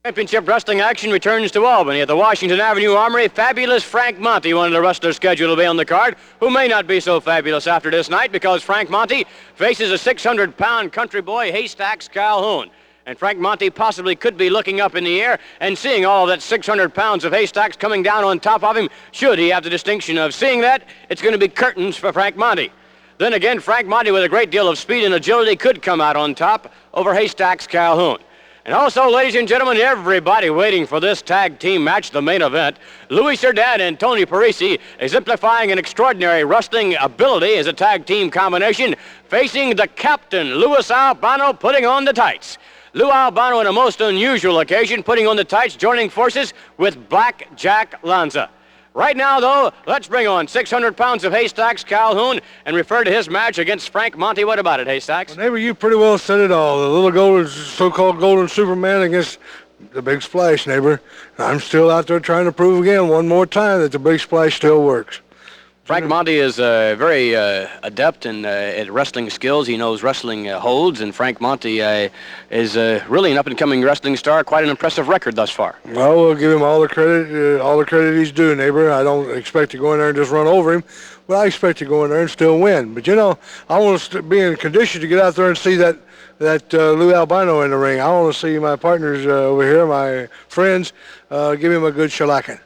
Championship wrestling action returns to Albany at the Washington Avenue Armory. Fabulous Frank Monty, one of the wrestlers scheduled to be on the card, who may not be so fabulous after this night because Frank Monty faces a 600-pound country boy, Haystack's Calhoun. And Frank Monty possibly could be looking up in the air and seeing all that 600 pounds of Haystacks coming down on top of him. Should he have the distinction of seeing that, it's going to be curtains for Frank Monty. Then again, Frank Monty, with a great deal of speed and agility, could come out on top over Haystack's Calhoun. And also, ladies and gentlemen, everybody waiting for this tag team match, the main event, Cerdan and Tony Parisi, exemplifying an extraordinary wrestling ability as a tag team combination, facing the captain, Albano, putting on the tights. Albano, on a most unusual occasion, putting on the tights, joining forces with Blackjack Lanza. Right now, though, let's bring on 600 pounds of Haystacks Calhoun and refer to his match against Frank Monty. What about it, Haystacks? Well, neighbor, you pretty well said it all. The little golden, so-called golden Superman against the big splash, neighbor. I'm still out there trying to prove again one more time that the big splash still works. Frank Monty is very adept at wrestling skills. He knows wrestling holds, and Frank Monty is really an up-and-coming wrestling star. Quite an impressive record thus far. Well, we'll give him all the credit he's due, neighbor. I don't expect to go in there and just run over him, but I expect to go in there and still win. But, you know, I want to be in condition to get out there and see that Albano in the ring. I want to see my partners over here, my friends, give him a good shellacking.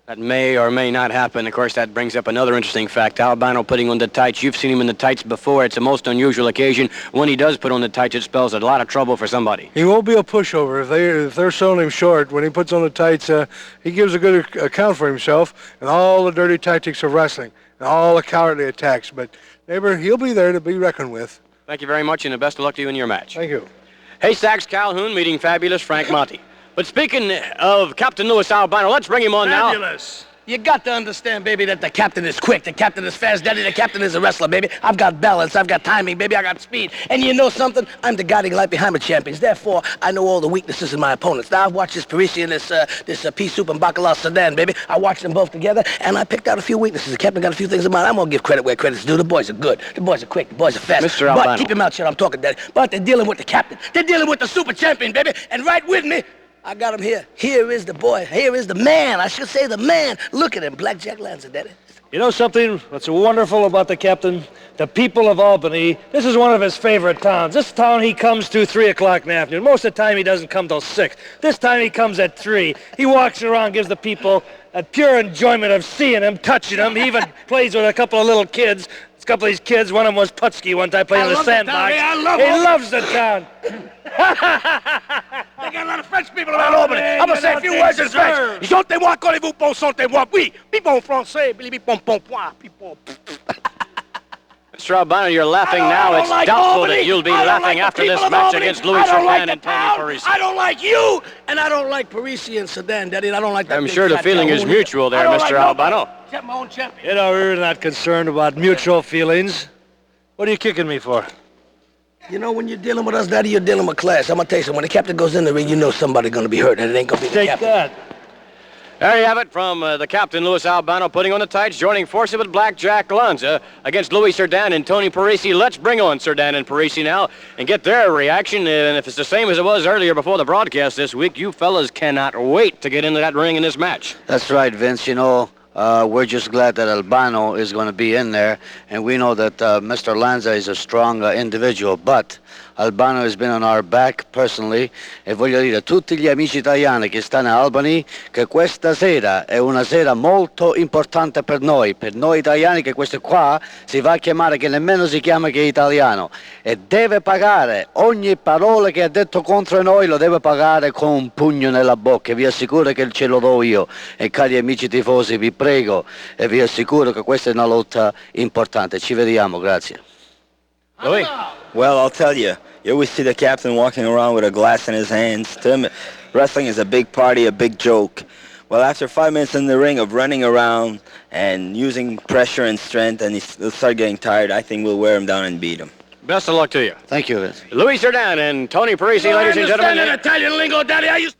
That may or may not happen. Of course, that brings up another interesting fact. Albano putting on the tights. You've seen him in the tights before. It's a most unusual occasion. When he does put on the tights, it spells a lot of trouble for somebody. He won't be a pushover. If they're selling him short, when he puts on the tights, he gives a good account for himself and all the dirty tactics of wrestling and all the cowardly attacks. But, neighbor, he'll be there to be reckoned with. Thank you very much, and the best of luck to you in your match. Thank you. Haystacks Calhoun meeting fabulous Frank Monty. But speaking of Captain Albano, let's bring him on now. Fabulous. You got to understand, baby, that the captain is quick, the captain is fast, daddy, the captain is a wrestler, baby. I've got balance, I've got timing, baby, I got speed. And you know something? I'm the guiding light behind the champions. Therefore, I know all the weaknesses in my opponents. Now, I've watched this Parisi and this pea soup and bacalao Cerdan, baby. I watched them both together, and I picked out a few weaknesses. The captain got a few things in mind. I'm going to give credit where credit's due. The boys are good. The boys are quick. The boys are fast. Mr. Albano. But keep your mouth shut. I'm talking, daddy. But they're dealing with the captain. They're dealing with the super champion, baby. And right with me, I got him here. Here is the boy. Here is the man. I should say the man. Look at him, Blackjack Lanza, daddy. You know something? What's wonderful about the captain? The people of Albany. This is one of his favorite towns. This town he comes to 3 o'clock in the afternoon. Most of the time he doesn't come till 6. This time he comes at 3. He walks around, gives the people a pure enjoyment of seeing him, touching him. He even plays with a couple of little kids. A couple of these kids, one of them was Putski one time playing in the sandbox. He loves the town. They got a lot of French people around Albany. I'm going to say a few words in French. Chantez-moi, connaissez-vous bon chantez-moi? Oui, puis bon français, puis bon point, puis bon. Mr. Albano, you're laughing now. It's doubtful that you'll be laughing after this match against Cerdan and Tony Parisi. I don't like you, and I don't like Parisi and Cerdan, daddy, and I don't like that. I'm sure the feeling is mutual there, Mr. Albano. Except my own champion. You know, we're not concerned about mutual feelings. What are you kicking me for? You know, when you're dealing with us, daddy, you're dealing with class. I'm going to tell you something. When the captain goes in the ring, you know somebody's going to be hurt, and it ain't going to be the captain. Take that. There you have it from the captain, Albano, putting on the tights, joining forces with Blackjack Lanza against Cerdan and Tony Parisi. Let's bring on Cerdan and Parisi now and get their reaction. And if it's the same as it was earlier before the broadcast this week, you fellas cannot wait to get into that ring in this match. That's right, Vince. You know, we're just glad that Albano is going to be in there, and we know that Mr. Lanza is a strong individual, but Albano has been on our back personally, e voglio dire a tutti gli amici italiani che stanno a Albany che questa sera è una sera molto importante per noi italiani, che questo qua si va a chiamare, che nemmeno si chiama che italiano, e deve pagare ogni parola che ha detto contro noi, lo deve pagare con un pugno nella bocca. Vi assicuro che ce lo do io, e cari amici tifosi, vi prego e vi assicuro che questa è una lotta importante. Ci vediamo, grazie. Louis? Well, I'll tell you, you always see the captain walking around with a glass in his hands. To him, wrestling is a big party, a big joke. Well, after 5 minutes in the ring of running around and using pressure and strength, and he'll start getting tired, I think we'll wear him down and beat him. Best of luck to you. Thank you, Vince. Cerdan and Tony Parisi, ladies and gentlemen. I understand that Italian lingo, daddy. I used